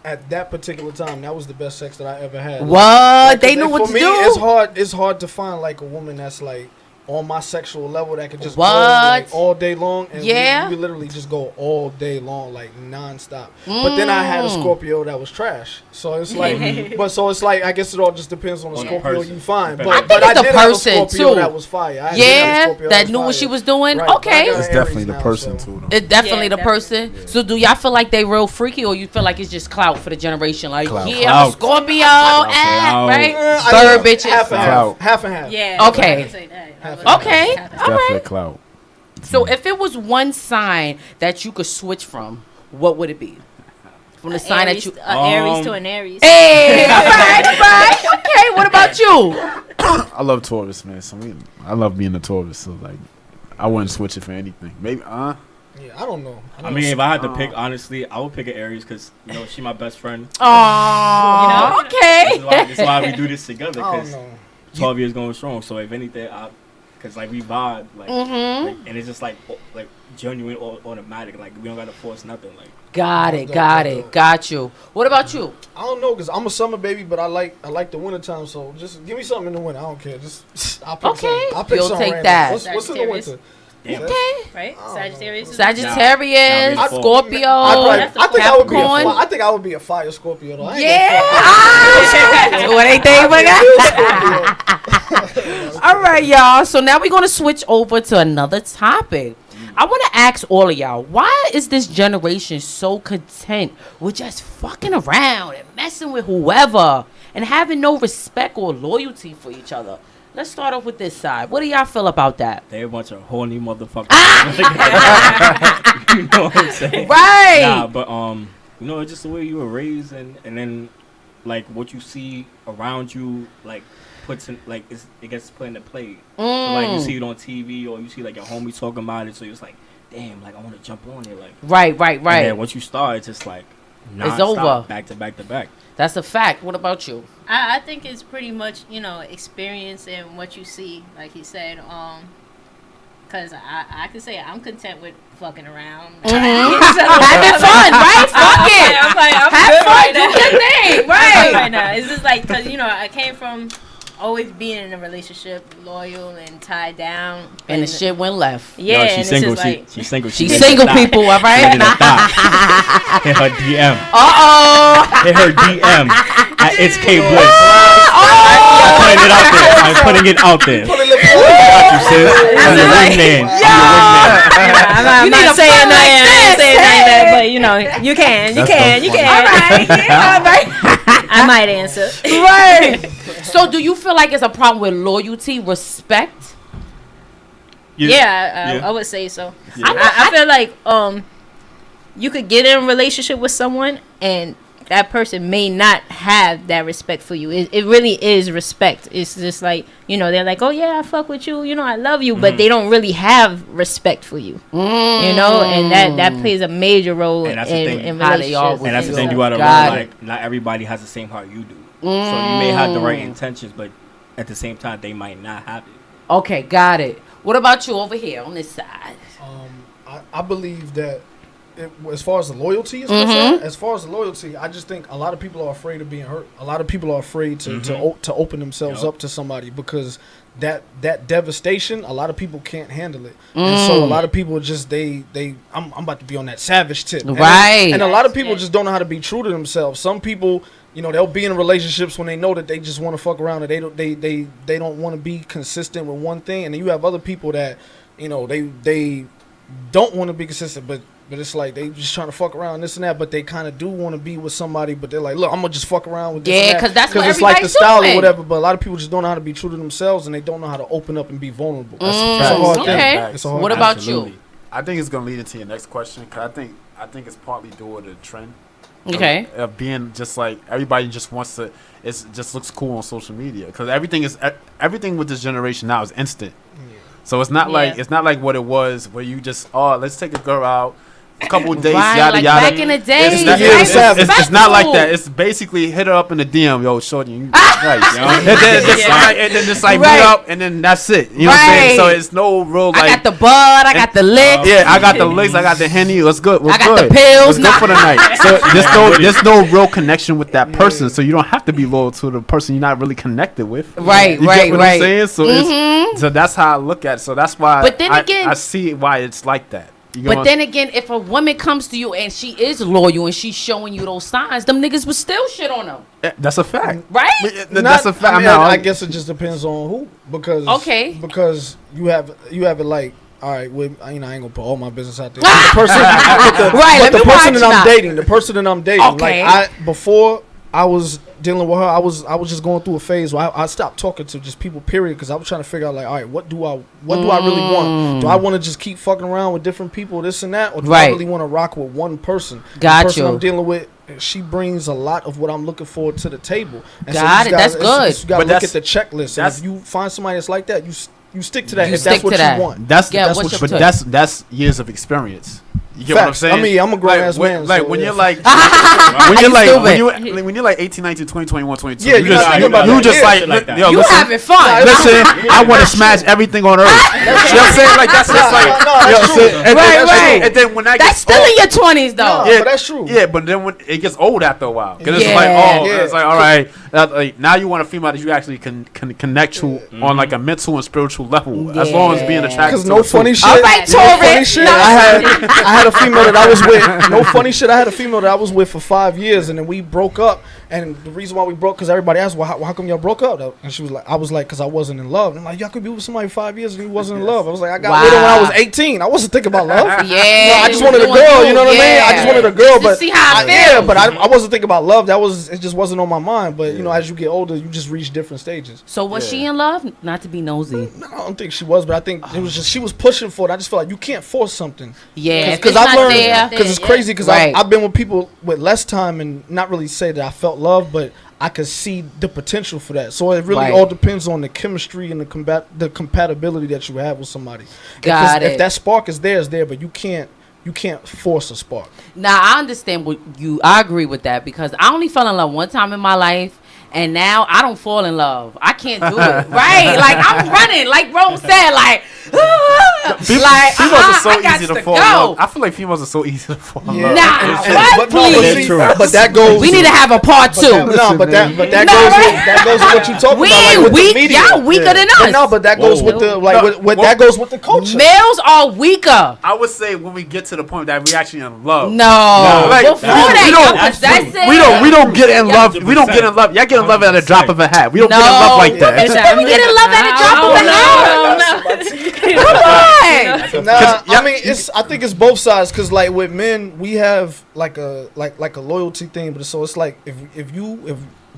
[SPEAKER 4] at that particular time, that was the best sex that I ever had.
[SPEAKER 1] What?
[SPEAKER 4] Like,
[SPEAKER 1] They knew what
[SPEAKER 4] for
[SPEAKER 1] to
[SPEAKER 4] me,
[SPEAKER 1] do.
[SPEAKER 4] It's hard to find like a woman that's like on my sexual level that could just
[SPEAKER 1] What?
[SPEAKER 4] go like all day long. And
[SPEAKER 1] Yeah.
[SPEAKER 4] we literally just go all day long, like nonstop. But then I had a Scorpio that was trash. So it's like, I guess it all just depends on the
[SPEAKER 2] On the
[SPEAKER 4] Scorpio
[SPEAKER 2] person.
[SPEAKER 4] you find.
[SPEAKER 2] I
[SPEAKER 4] But,
[SPEAKER 2] think
[SPEAKER 1] it's the
[SPEAKER 4] did have a
[SPEAKER 1] person,
[SPEAKER 4] Scorpio
[SPEAKER 1] too.
[SPEAKER 4] that was fire. I did have a
[SPEAKER 1] Yeah,
[SPEAKER 4] Scorpio
[SPEAKER 1] that
[SPEAKER 4] was
[SPEAKER 1] knew what she
[SPEAKER 4] fire.
[SPEAKER 1] was doing.
[SPEAKER 4] Right, but I
[SPEAKER 1] Okay.
[SPEAKER 4] got
[SPEAKER 5] It's
[SPEAKER 4] an
[SPEAKER 5] definitely
[SPEAKER 4] Aries
[SPEAKER 5] the
[SPEAKER 4] now,
[SPEAKER 5] person
[SPEAKER 4] so-
[SPEAKER 5] too. Though.
[SPEAKER 1] It's definitely
[SPEAKER 3] Yeah,
[SPEAKER 1] the person.
[SPEAKER 3] definitely.
[SPEAKER 1] So do y'all feel like they real freaky, or you feel like it's just clout for the generation? Like,
[SPEAKER 5] Clout.
[SPEAKER 1] yeah, I'm a
[SPEAKER 2] Clout.
[SPEAKER 1] Scorpio,
[SPEAKER 2] Clout.
[SPEAKER 1] right?
[SPEAKER 4] I
[SPEAKER 1] Bird
[SPEAKER 4] mean,
[SPEAKER 1] bitches.
[SPEAKER 4] half and half.
[SPEAKER 5] Clout.
[SPEAKER 4] Half and half.
[SPEAKER 3] Yeah.
[SPEAKER 1] Okay.
[SPEAKER 3] I can say that.
[SPEAKER 1] Okay.
[SPEAKER 3] Half and half.
[SPEAKER 1] All
[SPEAKER 5] Definitely
[SPEAKER 1] right.
[SPEAKER 5] clout.
[SPEAKER 1] So if it was one sign that you could switch from, what would it be? From the sign that you.
[SPEAKER 3] Aries to an Aries.
[SPEAKER 1] Hey, all right. Okay, what about you?
[SPEAKER 5] I love Taurus, man. So I love being a Taurus. So like, I wouldn't switch it for anything. Maybe,
[SPEAKER 4] Yeah, I don't know.
[SPEAKER 2] I mean, if I had to pick, honestly, I would pick an Aries because she my best friend.
[SPEAKER 1] Oh, okay.
[SPEAKER 2] This is why we do this together.
[SPEAKER 4] I don't
[SPEAKER 2] Because
[SPEAKER 4] know.
[SPEAKER 2] 12 years going strong. So if anything, because like we vibe, like, and it's just like genuine, automatic. Like we don't gotta force nothing. Like
[SPEAKER 1] Got it. Got you. What about you?
[SPEAKER 4] I don't know because I'm a summer baby, but I like the winter time. So just give me something in the winter. I don't care. Just I'll pick
[SPEAKER 1] Okay,
[SPEAKER 4] something. I'll pick
[SPEAKER 1] you'll
[SPEAKER 4] something
[SPEAKER 1] take
[SPEAKER 4] random.
[SPEAKER 1] that.
[SPEAKER 4] What's in the
[SPEAKER 3] Sagittarius.
[SPEAKER 4] winter?
[SPEAKER 2] damn.
[SPEAKER 1] Okay.
[SPEAKER 3] Right? Sagittarius. is-
[SPEAKER 1] Sagittarius,
[SPEAKER 2] Nah,
[SPEAKER 1] Scorpio,
[SPEAKER 4] I think I would be
[SPEAKER 1] Capricorn.
[SPEAKER 4] I think I would be a fire Scorpio though. I ain't
[SPEAKER 1] Yeah.
[SPEAKER 4] gonna
[SPEAKER 1] Ah, what ain't they but
[SPEAKER 4] Scorpio.
[SPEAKER 1] All right, y'all. So now we're gonna switch over to another topic. I want to ask all of y'all, why is this generation so content with just fucking around and messing with whoever and having no respect or loyalty for each other? Let's start off with this side. What do y'all feel about that?
[SPEAKER 2] They a bunch of horny motherfuckers. You know what I'm saying?
[SPEAKER 1] Right.
[SPEAKER 2] Nah, but you know, it's just the way you were raised, and then like what you see around you, like puts in like it gets put into play. So, like you see it on TV or you see like your homie talking about it, so it's like, damn, like I want to jump on it, like
[SPEAKER 1] Right.
[SPEAKER 2] And then once you start, it's just like
[SPEAKER 1] It's over.
[SPEAKER 2] nonstop, back to back to back.
[SPEAKER 1] That's a fact. What about you?
[SPEAKER 3] I think it's pretty much, experience and what you see, like he said. Because I can say I'm content with fucking around.
[SPEAKER 1] Having fun, right? Fuck it.
[SPEAKER 3] I'm like, I'm
[SPEAKER 1] Have
[SPEAKER 3] good
[SPEAKER 1] fun.
[SPEAKER 3] right
[SPEAKER 1] Do
[SPEAKER 3] now.
[SPEAKER 1] your thing.
[SPEAKER 3] Right
[SPEAKER 1] Right.
[SPEAKER 3] now. It's just like, because, I came from always being in a relationship, loyal and tied down.
[SPEAKER 1] And the shit went left.
[SPEAKER 3] Yeah,
[SPEAKER 2] Yo,
[SPEAKER 3] and
[SPEAKER 2] she's
[SPEAKER 3] it's
[SPEAKER 2] single.
[SPEAKER 3] just like,
[SPEAKER 2] She's single.
[SPEAKER 1] She's
[SPEAKER 2] ready to
[SPEAKER 1] single,
[SPEAKER 2] die.
[SPEAKER 1] people, all
[SPEAKER 2] She ready
[SPEAKER 1] right?
[SPEAKER 2] to die. Hit her DM.
[SPEAKER 1] Uh-oh.
[SPEAKER 2] Hit her DM at It's K Bliss. I'm putting it out there. I'm putting it out there. Got you, sis. I'm your wingman. I'm your
[SPEAKER 3] I'm
[SPEAKER 1] You need
[SPEAKER 3] not
[SPEAKER 1] a
[SPEAKER 3] saying
[SPEAKER 1] friend like
[SPEAKER 3] that,
[SPEAKER 1] this,
[SPEAKER 3] saying
[SPEAKER 1] hey.
[SPEAKER 3] that, but you can,
[SPEAKER 2] That's
[SPEAKER 3] you
[SPEAKER 2] so
[SPEAKER 3] can.
[SPEAKER 2] funny.
[SPEAKER 1] All right.
[SPEAKER 3] I might answer.
[SPEAKER 1] Right. So do you feel like it's a problem with loyalty, respect?
[SPEAKER 3] Yeah,
[SPEAKER 2] Yeah.
[SPEAKER 3] I would say so.
[SPEAKER 2] Yeah.
[SPEAKER 3] I feel like you could get in a relationship with someone and that person may not have that respect for you. It really is respect. It's just like, they're like, oh yeah, I fuck with you, I love you, but they don't really have respect for you. And that plays a major role
[SPEAKER 2] And that's the thing.
[SPEAKER 3] in
[SPEAKER 1] How they are
[SPEAKER 3] relationships.
[SPEAKER 1] with
[SPEAKER 2] And that's the
[SPEAKER 1] you.
[SPEAKER 2] thing you gotta
[SPEAKER 1] Got
[SPEAKER 2] learn.
[SPEAKER 1] it.
[SPEAKER 2] Like, not everybody has the same heart you do. So you may have the right intentions, but at the same time, they might not have it.
[SPEAKER 1] Okay, got it. What about you over here on this side?
[SPEAKER 4] I believe that as far as the loyalty is concerned, I just think a lot of people are afraid of being hurt. A lot of people are afraid to open themselves up to somebody because that devastation, a lot of people can't handle it. And so a lot of people just I'm about to be on that savage tip.
[SPEAKER 1] Right.
[SPEAKER 4] And a lot of people just don't know how to be true to themselves. Some people, they'll be in relationships when they know that they just want to fuck around and they don't want to be consistent with one thing. And then you have other people that, they don't want to be consistent, but it's like they just trying to fuck around this and that, but they kind of do want to be with somebody, but they're like, look, I'm gonna just fuck around with this and that.
[SPEAKER 1] 'Cause that's what
[SPEAKER 4] it's like the
[SPEAKER 1] everybody's
[SPEAKER 4] style
[SPEAKER 1] doing.
[SPEAKER 4] or whatever. But a lot of people just don't know how to be true to themselves, and they don't know how to open up and be vulnerable. It's a hard thing.
[SPEAKER 1] Okay.
[SPEAKER 4] It's a hard
[SPEAKER 1] What
[SPEAKER 4] thing.
[SPEAKER 1] about
[SPEAKER 2] Absolutely.
[SPEAKER 1] you?
[SPEAKER 5] I think it's gonna lead into your next question because I think it's partly due to the trend.
[SPEAKER 1] Okay.
[SPEAKER 5] Of being just like everybody just wants to. It just looks cool on social media because everything with this generation now is instant. So it's not like what it was where you just let's take a girl out, a couple of dates,
[SPEAKER 1] Right,
[SPEAKER 5] yada
[SPEAKER 1] like
[SPEAKER 5] yada.
[SPEAKER 1] back in the day.
[SPEAKER 5] It's,
[SPEAKER 4] Yeah,
[SPEAKER 5] it's,
[SPEAKER 4] yeah,
[SPEAKER 5] it's, it's not like that. It's basically hit her up in the DM, yo, shorty, you nice. And then just like
[SPEAKER 1] Right.
[SPEAKER 5] meet up, and then that's it. You know what I'm saying? So
[SPEAKER 1] Right.
[SPEAKER 5] it's no real like.
[SPEAKER 1] I got the bud. I got the licks.
[SPEAKER 5] Yeah, I got the licks, I got the Henny. What's good? What's
[SPEAKER 1] I got
[SPEAKER 5] good?
[SPEAKER 1] the pills.
[SPEAKER 5] Let's go for the night. So there's no real connection with that person. So you don't have to be loyal to the person you're not really connected with.
[SPEAKER 1] Right,
[SPEAKER 5] You
[SPEAKER 1] right,
[SPEAKER 5] get what
[SPEAKER 1] right.
[SPEAKER 5] I'm saying? So so that's how I look at it. So that's why
[SPEAKER 1] But then again-
[SPEAKER 5] I see why it's like that. You know
[SPEAKER 1] But
[SPEAKER 5] what
[SPEAKER 1] then again, if a woman comes to you and she is loyal and she's showing you those signs, them niggas would still shit on them,
[SPEAKER 5] that's a fact.
[SPEAKER 1] right?
[SPEAKER 5] That's a fact.
[SPEAKER 4] I, mean,
[SPEAKER 5] I'm not
[SPEAKER 4] I guess it just depends on who, because because you have it like, all right, with I ain't gonna put all my business out there. The person,
[SPEAKER 1] Right, let
[SPEAKER 4] but the
[SPEAKER 1] me
[SPEAKER 4] person
[SPEAKER 1] watch
[SPEAKER 4] that I'm
[SPEAKER 1] now.
[SPEAKER 4] dating, the person that I'm dating,
[SPEAKER 1] Okay.
[SPEAKER 4] like before I was dealing with her, I was just going through a phase where I stopped talking to just people, period, because I was trying to figure out like, all right, what do I really want? Do I want to just keep fucking around with different people, this and that, or do I
[SPEAKER 1] Right.
[SPEAKER 4] really want to rock with one person?
[SPEAKER 1] Got
[SPEAKER 4] the person
[SPEAKER 1] you.
[SPEAKER 4] I'm dealing with, she brings a lot of what I'm looking for to the table. And
[SPEAKER 1] Got it. That's good.
[SPEAKER 4] You got to
[SPEAKER 5] But
[SPEAKER 4] look at
[SPEAKER 5] that's-
[SPEAKER 4] the checklist. And
[SPEAKER 5] that's-
[SPEAKER 4] if you find somebody that's like that, you stick to that.
[SPEAKER 1] You
[SPEAKER 4] if
[SPEAKER 1] stick
[SPEAKER 4] that's what
[SPEAKER 1] to that.
[SPEAKER 4] you want.
[SPEAKER 5] That's
[SPEAKER 1] Yeah,
[SPEAKER 5] that's
[SPEAKER 1] what's
[SPEAKER 5] what,
[SPEAKER 1] your
[SPEAKER 5] but
[SPEAKER 1] take?
[SPEAKER 5] that's years of experience. You get what I'm
[SPEAKER 4] Facts.
[SPEAKER 5] saying?
[SPEAKER 4] I mean, I'm a grown ass
[SPEAKER 5] when,
[SPEAKER 4] man,
[SPEAKER 5] Like
[SPEAKER 4] so
[SPEAKER 5] when
[SPEAKER 4] yeah.
[SPEAKER 5] you're like
[SPEAKER 1] stupid.
[SPEAKER 5] when you're like 18, 19, 20, 21, 22.
[SPEAKER 4] Yeah,
[SPEAKER 5] you
[SPEAKER 4] you're not thinking about
[SPEAKER 5] you
[SPEAKER 4] that.
[SPEAKER 5] just
[SPEAKER 4] Yeah.
[SPEAKER 5] like
[SPEAKER 2] Shit like that.
[SPEAKER 5] yo,
[SPEAKER 1] You
[SPEAKER 5] listen,
[SPEAKER 1] having fun?
[SPEAKER 5] listen, I want to smash everything on earth. You know what I'm saying? Like that's just like
[SPEAKER 4] no,
[SPEAKER 5] you know
[SPEAKER 4] that's
[SPEAKER 5] what I'm saying?
[SPEAKER 4] true.
[SPEAKER 5] And
[SPEAKER 1] Right,
[SPEAKER 5] then-
[SPEAKER 1] right.
[SPEAKER 5] And then when I
[SPEAKER 1] That's
[SPEAKER 5] get
[SPEAKER 1] still in your 20s though.
[SPEAKER 4] No, but that's true.
[SPEAKER 5] Yeah, but then when it gets old after a while, because it's
[SPEAKER 1] Yeah.
[SPEAKER 5] like,
[SPEAKER 4] Yeah.
[SPEAKER 5] it's like, all right, like, now you want a female that you actually can connect to on like a mental and spiritual level, as long as being attracted.
[SPEAKER 4] Because
[SPEAKER 5] to
[SPEAKER 4] no
[SPEAKER 5] her
[SPEAKER 4] funny
[SPEAKER 5] too.
[SPEAKER 4] shit.
[SPEAKER 1] All right,
[SPEAKER 4] no funny
[SPEAKER 1] Taurus.
[SPEAKER 4] shit.
[SPEAKER 1] No.
[SPEAKER 4] I had a female that I was with. No funny shit. I had a female that I was with for 5 years, and then we broke up. And the reason why we broke, because everybody asked, well, how come y'all broke up? And she was like, I was like, because I wasn't in love. And I'm like, y'all could be with somebody 5 years and you wasn't in love. I was like, I got with her when I was 18. I wasn't thinking about love.
[SPEAKER 1] Yeah,
[SPEAKER 4] No, I just wanted a girl. You know what I mean? I just wanted a girl,
[SPEAKER 1] To
[SPEAKER 4] but
[SPEAKER 1] see how it
[SPEAKER 4] yeah,
[SPEAKER 1] feels.
[SPEAKER 4] but I wasn't thinking about love. It just wasn't on my mind. But you know, as you get older, you just reach different stages.
[SPEAKER 1] So was she in love? Not to be nosy.
[SPEAKER 4] I don't think she was, but I think it was just she was pushing for it. I just feel like you can't force something.
[SPEAKER 1] Yeah,
[SPEAKER 4] because because I've
[SPEAKER 1] not
[SPEAKER 4] learned
[SPEAKER 1] there.
[SPEAKER 4] because it's
[SPEAKER 3] Yeah.
[SPEAKER 4] crazy because
[SPEAKER 1] Right.
[SPEAKER 4] I've been with people with less time and not really say that I felt love, but I could see the potential for that. So it really
[SPEAKER 1] Right.
[SPEAKER 4] all depends on the chemistry and the compatibility that you have with somebody.
[SPEAKER 1] Got
[SPEAKER 4] If
[SPEAKER 1] it.
[SPEAKER 4] that spark is there, it's there, but you can't force a spark.
[SPEAKER 1] Now I understand what I agree with that because I only fell in love one time in my life. And now I don't fall in love. I can't do it. Right? Like I'm running. Like Rome said. Like,
[SPEAKER 5] Females are so
[SPEAKER 1] I got
[SPEAKER 5] easy to
[SPEAKER 1] to
[SPEAKER 5] fall in
[SPEAKER 1] go.
[SPEAKER 5] love. I feel like females are so easy to fall in love.
[SPEAKER 1] Nah,
[SPEAKER 4] And-
[SPEAKER 1] what?
[SPEAKER 4] but no,
[SPEAKER 1] Please.
[SPEAKER 4] but that goes.
[SPEAKER 1] We need to have a part two.
[SPEAKER 4] But that
[SPEAKER 1] No,
[SPEAKER 4] goes
[SPEAKER 1] right?
[SPEAKER 4] with, that goes with what you talking
[SPEAKER 1] We
[SPEAKER 4] about. Like
[SPEAKER 1] ain't
[SPEAKER 4] with
[SPEAKER 1] weak.
[SPEAKER 4] the media.
[SPEAKER 1] Y'all weaker than
[SPEAKER 4] But
[SPEAKER 1] us.
[SPEAKER 4] no, but that goes with the like with that goes with the culture.
[SPEAKER 1] Males are weaker.
[SPEAKER 5] I would say when we get to the point that we actually in love.
[SPEAKER 1] No.
[SPEAKER 5] Like,
[SPEAKER 1] Before
[SPEAKER 5] we
[SPEAKER 1] that,
[SPEAKER 5] don't-
[SPEAKER 1] y'all possessive.
[SPEAKER 5] We don't get in
[SPEAKER 1] Yeah.
[SPEAKER 5] love. We don't get in love. Y'all get in love at a drop of a hat. We don't get in love like that.
[SPEAKER 1] We get in love at a drop of a hat. Come on.
[SPEAKER 4] Nah, I mean I think it's both sides because like with men we have like a loyalty thing, but so it's like if you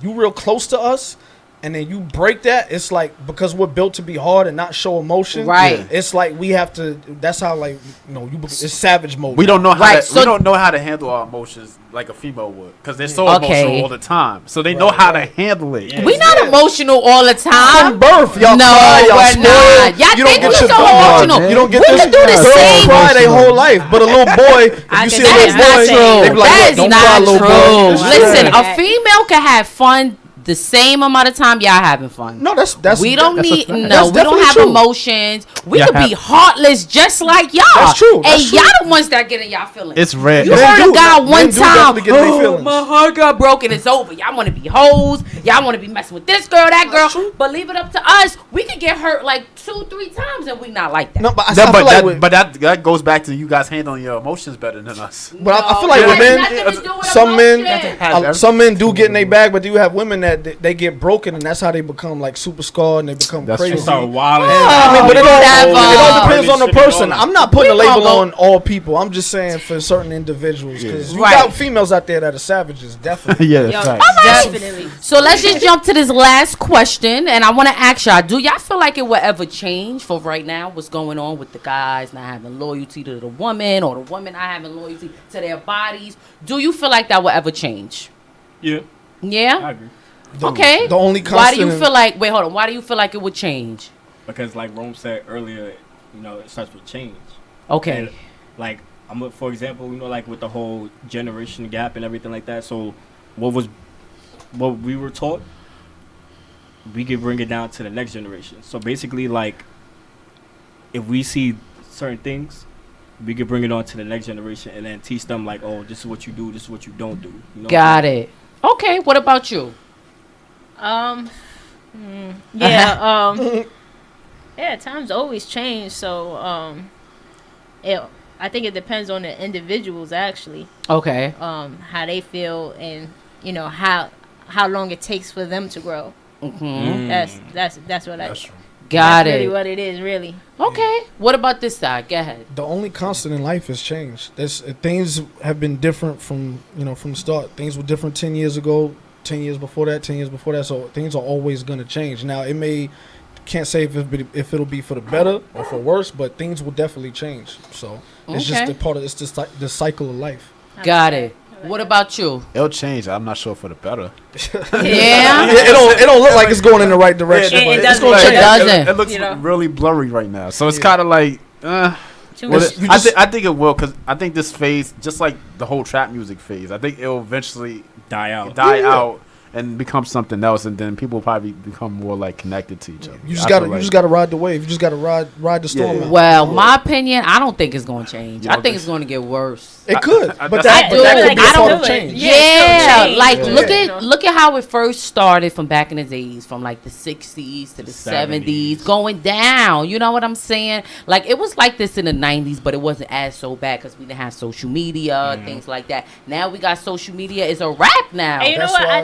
[SPEAKER 4] real close to us and then you break that, it's like because we're built to be hard and not show emotion.
[SPEAKER 1] Right.
[SPEAKER 4] It's like we have to. That's how like it's savage mode.
[SPEAKER 5] We don't know how
[SPEAKER 1] Right,
[SPEAKER 5] to,
[SPEAKER 1] so-
[SPEAKER 5] we don't know how to handle our emotions like a female would because they're so
[SPEAKER 1] Okay.
[SPEAKER 5] emotional all the time. So they know how to handle it.
[SPEAKER 1] We not emotional all the time.
[SPEAKER 4] From birth, y'all
[SPEAKER 1] No,
[SPEAKER 4] cry, y'all
[SPEAKER 1] we're
[SPEAKER 4] spoil.
[SPEAKER 1] not. Y'all
[SPEAKER 4] You don't
[SPEAKER 1] think
[SPEAKER 4] get
[SPEAKER 1] we
[SPEAKER 4] your
[SPEAKER 1] so
[SPEAKER 4] girl-
[SPEAKER 1] emotional.
[SPEAKER 4] You don't get
[SPEAKER 1] We
[SPEAKER 4] this.
[SPEAKER 1] can do the
[SPEAKER 4] Girls
[SPEAKER 1] same.
[SPEAKER 4] cry their whole life, but a little boy, if
[SPEAKER 3] I
[SPEAKER 4] you
[SPEAKER 3] think
[SPEAKER 4] see a
[SPEAKER 1] That is
[SPEAKER 4] little
[SPEAKER 1] not
[SPEAKER 4] boy,
[SPEAKER 1] true.
[SPEAKER 4] they be like,
[SPEAKER 1] That
[SPEAKER 4] "Look,
[SPEAKER 1] is
[SPEAKER 4] don't cry,
[SPEAKER 1] not
[SPEAKER 4] little
[SPEAKER 1] true.
[SPEAKER 4] boy."
[SPEAKER 1] Listen,
[SPEAKER 3] Yeah.
[SPEAKER 1] a female can have fun the same amount of time y'all having fun.
[SPEAKER 4] No, that's
[SPEAKER 1] We don't
[SPEAKER 4] that's a
[SPEAKER 1] need
[SPEAKER 4] fact.
[SPEAKER 1] no.
[SPEAKER 4] That's
[SPEAKER 1] We don't
[SPEAKER 4] definitely
[SPEAKER 1] have
[SPEAKER 4] true.
[SPEAKER 1] emotions. We
[SPEAKER 5] Yeah,
[SPEAKER 1] could be
[SPEAKER 5] have-
[SPEAKER 1] heartless just like y'all.
[SPEAKER 4] That's true, that's
[SPEAKER 1] And
[SPEAKER 4] true.
[SPEAKER 1] y'all the ones that get in y'all feelings.
[SPEAKER 5] It's rare.
[SPEAKER 1] You
[SPEAKER 4] Men
[SPEAKER 1] heard
[SPEAKER 4] do.
[SPEAKER 1] a guy
[SPEAKER 4] Men
[SPEAKER 1] one
[SPEAKER 4] do
[SPEAKER 1] time.
[SPEAKER 4] definitely get in their
[SPEAKER 1] Oh,
[SPEAKER 4] feelings."
[SPEAKER 1] my heart got broken. It's over. Y'all want to be hoes. Y'all want to be messing with this girl, that girl.
[SPEAKER 4] true.
[SPEAKER 1] But leave it up to us. We could get hurt like 2-3 times, and we not like that.
[SPEAKER 4] No, but I
[SPEAKER 5] That-
[SPEAKER 4] feel
[SPEAKER 5] but
[SPEAKER 4] like
[SPEAKER 5] that,
[SPEAKER 4] with,
[SPEAKER 5] but that goes back to you guys handling your emotions better than us.
[SPEAKER 4] but I feel
[SPEAKER 1] No,
[SPEAKER 4] like
[SPEAKER 1] it
[SPEAKER 4] with
[SPEAKER 1] has
[SPEAKER 4] men,
[SPEAKER 1] nothing to do with
[SPEAKER 4] some men,
[SPEAKER 1] emotions.
[SPEAKER 4] some men do get in their bag, but you have women that they get broken, and that's how they become like super scarred and they become
[SPEAKER 5] That's
[SPEAKER 4] crazy.
[SPEAKER 5] true.
[SPEAKER 2] Start wilding.
[SPEAKER 4] I mean, but it
[SPEAKER 1] Never.
[SPEAKER 4] all depends on the person. I'm not putting a
[SPEAKER 1] We gonna
[SPEAKER 4] label
[SPEAKER 1] go-
[SPEAKER 4] on all people. I'm just saying for certain individuals because you
[SPEAKER 1] Right.
[SPEAKER 4] got females out there that are savages, definitely.
[SPEAKER 5] Yeah,
[SPEAKER 3] Yo,
[SPEAKER 5] that's right.
[SPEAKER 3] definitely.
[SPEAKER 1] So let's just jump to this last question, and I want to ask y'all: do y'all feel like it will ever change for right now? What's going on with the guys not having loyalty to the woman, or the woman not having loyalty to their bodies? Do you feel like that will ever change?
[SPEAKER 2] Yeah, I
[SPEAKER 1] Yeah.
[SPEAKER 2] agree.
[SPEAKER 1] Okay.
[SPEAKER 4] The only
[SPEAKER 1] Why do you
[SPEAKER 4] constant-
[SPEAKER 1] feel like? Wait, hold on. Why do you feel like it would change?
[SPEAKER 2] Because like Rome said earlier, it starts with change.
[SPEAKER 1] Okay.
[SPEAKER 2] And, like for example, like with the whole generation gap and everything like that. So what we were taught, we could bring it down to the next generation. So basically, like if we see certain things, we could bring it on to the next generation and then teach them like, oh, this is what you do, this is what you don't do. You know
[SPEAKER 1] Got it. Okay. What about you?
[SPEAKER 3] Yeah, yeah, times always change, so I think it depends on the individuals actually,
[SPEAKER 1] Okay.
[SPEAKER 3] how they feel and how long it takes for them to grow.
[SPEAKER 1] Mm-hmm.
[SPEAKER 3] That's what I.
[SPEAKER 5] That's true.
[SPEAKER 1] Got
[SPEAKER 3] that's really
[SPEAKER 1] it.
[SPEAKER 3] what it is, really.
[SPEAKER 1] Okay. What about this side? Go ahead.
[SPEAKER 4] The only constant in life is change. Things have been different from the start. Things were different 10 years ago, 10 years before that, 10 years before that. So things are always going to change. Now can't say if it'll be for the better or for worse, but things will definitely change. So it's just
[SPEAKER 1] Okay.
[SPEAKER 4] a part of the cycle of life.
[SPEAKER 1] Got it. What about you?
[SPEAKER 5] It'll change. I'm not sure for the better.
[SPEAKER 1] Yeah.
[SPEAKER 4] It don't look like it's going in the right direction.
[SPEAKER 3] It
[SPEAKER 4] but it's
[SPEAKER 3] doesn't.
[SPEAKER 4] gonna
[SPEAKER 1] It
[SPEAKER 4] change.
[SPEAKER 1] doesn't.
[SPEAKER 5] It looks
[SPEAKER 3] You know.
[SPEAKER 5] really blurry right now. So it's kind of like,
[SPEAKER 3] Too
[SPEAKER 5] well,
[SPEAKER 3] much.
[SPEAKER 5] I think it will because I think this phase, just like the whole trap music phase, I think it'll eventually
[SPEAKER 2] Die out.
[SPEAKER 5] die out and become something else, and then people will probably become more like connected to each other.
[SPEAKER 4] You just
[SPEAKER 5] I
[SPEAKER 4] gotta
[SPEAKER 5] feel like-
[SPEAKER 4] you just gotta ride the wave. You just gotta ride the storm
[SPEAKER 5] Yeah.
[SPEAKER 4] out.
[SPEAKER 1] Well, my opinion, I don't think it's going to change.
[SPEAKER 5] You
[SPEAKER 1] I
[SPEAKER 5] don't
[SPEAKER 1] think
[SPEAKER 5] think
[SPEAKER 1] it's going to get worse.
[SPEAKER 4] It could,
[SPEAKER 5] I-
[SPEAKER 4] but
[SPEAKER 5] that's-
[SPEAKER 4] that
[SPEAKER 1] I do.
[SPEAKER 4] could be a
[SPEAKER 1] I
[SPEAKER 4] part
[SPEAKER 1] don't
[SPEAKER 4] of
[SPEAKER 3] do it.
[SPEAKER 4] change.
[SPEAKER 3] Yeah, it's
[SPEAKER 1] Yeah,
[SPEAKER 3] still change.
[SPEAKER 1] like
[SPEAKER 4] Yeah.
[SPEAKER 1] look at how it first started from back in the days, from like the 60s to the 70s,
[SPEAKER 2] 70s.
[SPEAKER 1] going down. You know what I'm saying? Like it was like this in the 90s, but it wasn't as so bad because we didn't have social media, things like that. Now we got social media. It's a wrap now.
[SPEAKER 3] And you know
[SPEAKER 4] That's
[SPEAKER 3] what?
[SPEAKER 4] why-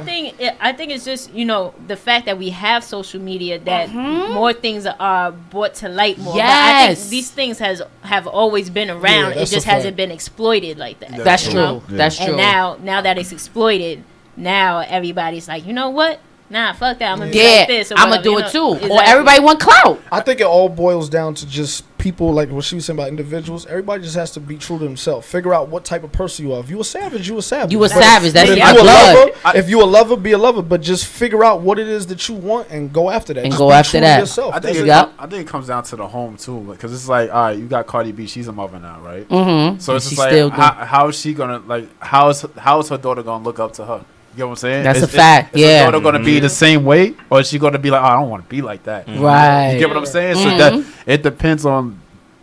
[SPEAKER 3] I think it's just the fact that we have social media that more things are brought to light more. But I
[SPEAKER 1] Yes.
[SPEAKER 3] think these things have always been around. It
[SPEAKER 4] that's a
[SPEAKER 3] just
[SPEAKER 4] fact.
[SPEAKER 3] hasn't been exploited like that.
[SPEAKER 1] That's
[SPEAKER 3] you
[SPEAKER 1] true.
[SPEAKER 3] know?
[SPEAKER 1] That's true.
[SPEAKER 3] And now that it's exploited, now everybody's like, you know what? Nah, fuck that. I'm gonna be
[SPEAKER 1] yeah,
[SPEAKER 3] like this. Or
[SPEAKER 1] I'm gonna
[SPEAKER 3] whatever,
[SPEAKER 1] do it too. Or
[SPEAKER 3] Exactly.
[SPEAKER 1] everybody want clout.
[SPEAKER 4] I think it all boils down to just people, like what she was saying about individuals, everybody just has to be true to themselves. Figure out what type of person you are. If you a savage, you a savage.
[SPEAKER 1] You a
[SPEAKER 4] But
[SPEAKER 1] savage. That's
[SPEAKER 4] if
[SPEAKER 1] your
[SPEAKER 4] you a
[SPEAKER 1] blood.
[SPEAKER 4] lover, if you a lover, be a lover. But just figure out what it is that you want and go after that.
[SPEAKER 1] And
[SPEAKER 4] Just
[SPEAKER 1] go
[SPEAKER 4] be
[SPEAKER 1] after
[SPEAKER 4] true to
[SPEAKER 1] that.
[SPEAKER 4] yourself.
[SPEAKER 5] I
[SPEAKER 4] That's
[SPEAKER 5] think,
[SPEAKER 4] it.
[SPEAKER 1] Yep.
[SPEAKER 5] I think it comes down to the home too, because it's like, all right, you got Cardi B, she's a mother now, right?
[SPEAKER 1] Mm-hmm.
[SPEAKER 5] So it's
[SPEAKER 1] She
[SPEAKER 5] just
[SPEAKER 1] still
[SPEAKER 5] like,
[SPEAKER 1] do.
[SPEAKER 5] how is she gonna like? How is her daughter gonna look up to her? You know what I'm saying?
[SPEAKER 1] That's a
[SPEAKER 5] Is
[SPEAKER 1] fact, yeah.
[SPEAKER 5] her daughter gonna be the same way, or is she gonna be like, oh, I don't want to be like that?
[SPEAKER 1] Right.
[SPEAKER 5] You get what I'm saying? So that it depends on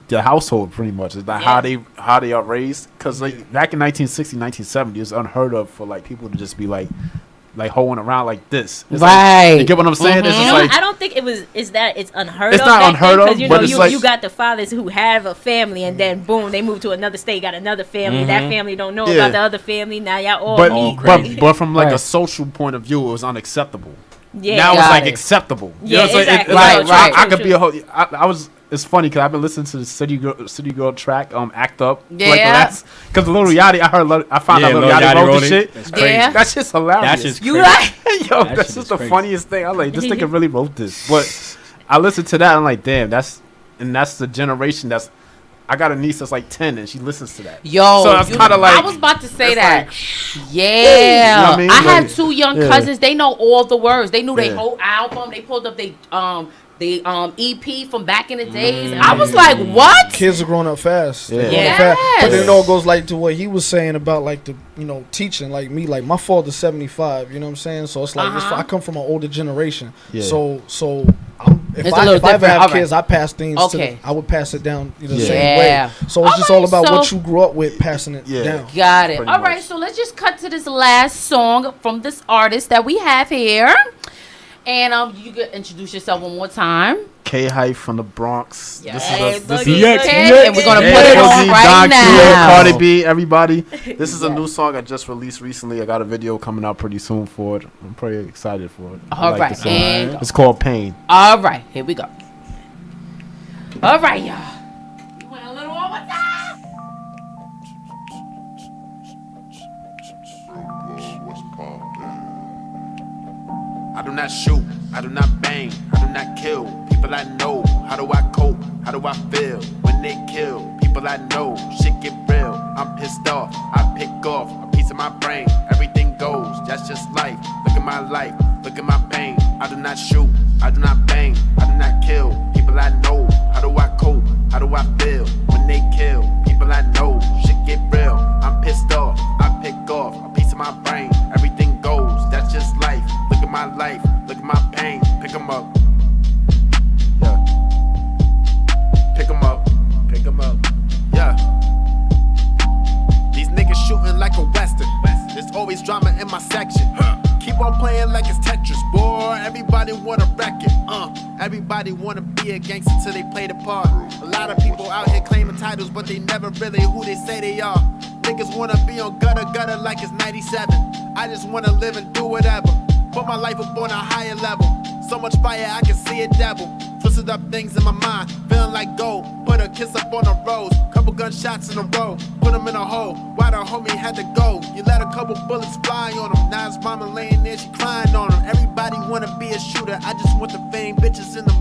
[SPEAKER 5] the household, pretty much. It's like how they are raised. Because like back in 1960, 1970, it's unheard of for like people to just be like hoeing around like this. It's
[SPEAKER 1] Right.
[SPEAKER 5] Like, you get what I'm saying? It's
[SPEAKER 3] You
[SPEAKER 5] just
[SPEAKER 3] know,
[SPEAKER 5] like
[SPEAKER 3] I don't think it's unheard
[SPEAKER 5] It's
[SPEAKER 3] of.
[SPEAKER 5] not
[SPEAKER 3] back
[SPEAKER 5] unheard
[SPEAKER 3] then,
[SPEAKER 5] of,
[SPEAKER 3] 'cause, you
[SPEAKER 5] but
[SPEAKER 3] know,
[SPEAKER 5] it's like-
[SPEAKER 3] you got the fathers who have a family, and then boom, they move to another state, got another family. That family don't know
[SPEAKER 5] Yeah.
[SPEAKER 3] about the other family. Now y'all all
[SPEAKER 5] but,
[SPEAKER 3] eat.
[SPEAKER 5] but from like
[SPEAKER 1] Right.
[SPEAKER 5] a social point of view, it was unacceptable.
[SPEAKER 3] Yeah.
[SPEAKER 5] Now it's
[SPEAKER 1] Got
[SPEAKER 5] like
[SPEAKER 1] it.
[SPEAKER 5] acceptable. You
[SPEAKER 3] Yeah,
[SPEAKER 5] know what I'm saying?
[SPEAKER 3] exactly.
[SPEAKER 1] Right,
[SPEAKER 5] Like,
[SPEAKER 1] right.
[SPEAKER 5] I could
[SPEAKER 3] True,
[SPEAKER 5] be a whole. I was. It's funny because I've been listening to the City Girl track, Act Up.
[SPEAKER 1] Yeah.
[SPEAKER 5] Because Lil Yachty, I found out
[SPEAKER 2] Yeah,
[SPEAKER 5] Lil
[SPEAKER 2] Lil
[SPEAKER 5] Yachty
[SPEAKER 2] Yachty
[SPEAKER 5] wrote
[SPEAKER 2] wrote
[SPEAKER 5] the
[SPEAKER 2] it.
[SPEAKER 5] shit.
[SPEAKER 2] That's
[SPEAKER 1] crazy. Yeah.
[SPEAKER 5] That's just hilarious.
[SPEAKER 2] That's just
[SPEAKER 1] You
[SPEAKER 2] crazy.
[SPEAKER 1] right?
[SPEAKER 5] Yo,
[SPEAKER 2] That
[SPEAKER 5] that's
[SPEAKER 2] shit
[SPEAKER 5] just
[SPEAKER 2] is
[SPEAKER 5] the
[SPEAKER 2] crazy.
[SPEAKER 5] funniest thing. I'm like, this nigga really wrote this. But I listened to that. I'm like, damn, that's the generation that's. I got a niece that's like 10 and she listens to that.
[SPEAKER 1] Yo,
[SPEAKER 5] So that's
[SPEAKER 1] you-
[SPEAKER 5] kinda like-
[SPEAKER 1] I was about to say
[SPEAKER 5] it's
[SPEAKER 1] that.
[SPEAKER 5] like-
[SPEAKER 1] Yeah,
[SPEAKER 5] You know what I mean?
[SPEAKER 1] I have
[SPEAKER 5] Like,
[SPEAKER 1] two young
[SPEAKER 5] yeah.
[SPEAKER 1] cousins. They know all the words. They knew their
[SPEAKER 5] Yeah.
[SPEAKER 1] whole album. They pulled up the EP from back in the days. I was like, what?
[SPEAKER 4] Kids are growing up fast. They're
[SPEAKER 5] Yeah.
[SPEAKER 4] growing up fast. But then
[SPEAKER 1] Yes.
[SPEAKER 4] it all goes like to what he was saying about like the teaching. Like me, like my father's 75. You know what I'm saying? So it's like
[SPEAKER 1] Uh-huh.
[SPEAKER 4] I come from an older generation.
[SPEAKER 5] Yeah.
[SPEAKER 4] So if
[SPEAKER 1] It's a
[SPEAKER 4] I
[SPEAKER 1] little
[SPEAKER 4] if I ever
[SPEAKER 1] different.
[SPEAKER 4] have
[SPEAKER 1] All right.
[SPEAKER 4] kids, I pass things.
[SPEAKER 1] Okay.
[SPEAKER 4] I would pass it down the
[SPEAKER 5] Yeah.
[SPEAKER 4] same
[SPEAKER 1] Yeah.
[SPEAKER 4] way. So it's just all
[SPEAKER 1] Alright,
[SPEAKER 4] about what
[SPEAKER 1] so-
[SPEAKER 4] you grew up with, passing it
[SPEAKER 5] Yeah.
[SPEAKER 4] down.
[SPEAKER 1] Got it.
[SPEAKER 5] Pretty
[SPEAKER 1] All right,
[SPEAKER 5] much.
[SPEAKER 1] so let's just cut to this last song from this artist that we have here. And you could introduce yourself one more time.
[SPEAKER 5] K Hype from the Bronx.
[SPEAKER 1] Yes.
[SPEAKER 5] This
[SPEAKER 1] Hey,
[SPEAKER 5] is this
[SPEAKER 2] DX,
[SPEAKER 5] is
[SPEAKER 1] Okay, and we're gonna put it on
[SPEAKER 5] Cozy,
[SPEAKER 1] right
[SPEAKER 5] Don Q,
[SPEAKER 1] now.
[SPEAKER 5] Cardi B, everybody. This is a
[SPEAKER 1] Yeah.
[SPEAKER 5] new song I just released recently. I got a video coming out pretty soon for it. I'm pretty excited for it. I
[SPEAKER 1] All
[SPEAKER 5] like
[SPEAKER 1] right,
[SPEAKER 5] the song.
[SPEAKER 1] and
[SPEAKER 5] It's called Pain.
[SPEAKER 1] all right, here we go. All right, y'all. You went a little over time.
[SPEAKER 7] I do not shoot, I do not bang, I do not kill people I know. How do I cope? How do I feel when they kill people I know? Shit get real, I'm pissed off. I pick off a piece of my brain. Everything goes, that's just life. Look at my life, look at my pain. I do not shoot, I do not bang, I do not kill people I know. How do I cope? How do I feel when they kill people I know? Shit get real, I'm pissed off. I pick off a piece of my brain. Everything goes, that's just life. Look at my life, look at my pain. Pick 'em up. Yeah. Pick 'em up. Pick 'em up. Yeah. These niggas shooting like a western. There's always drama in my section. Keep on playing like it's Tetris, boy. Everybody wanna wreck it. Everybody wanna be a gangster till they play the part. A lot of people out here claiming titles, but they never really who they say they are. Niggas wanna be on gutter like it's 97. I just wanna live and do whatever. Put my life up on a higher level. So much fire I can see a devil. Twisted up things in my mind, feeling like gold. Put a kiss up on a rose. Couple gunshots in a row, put him in a hole. Why the homie had to go? You let a couple bullets fly on him. Now his mama laying there, she crying on him. Everybody wanna be a shooter. I just want the fame, bitches in the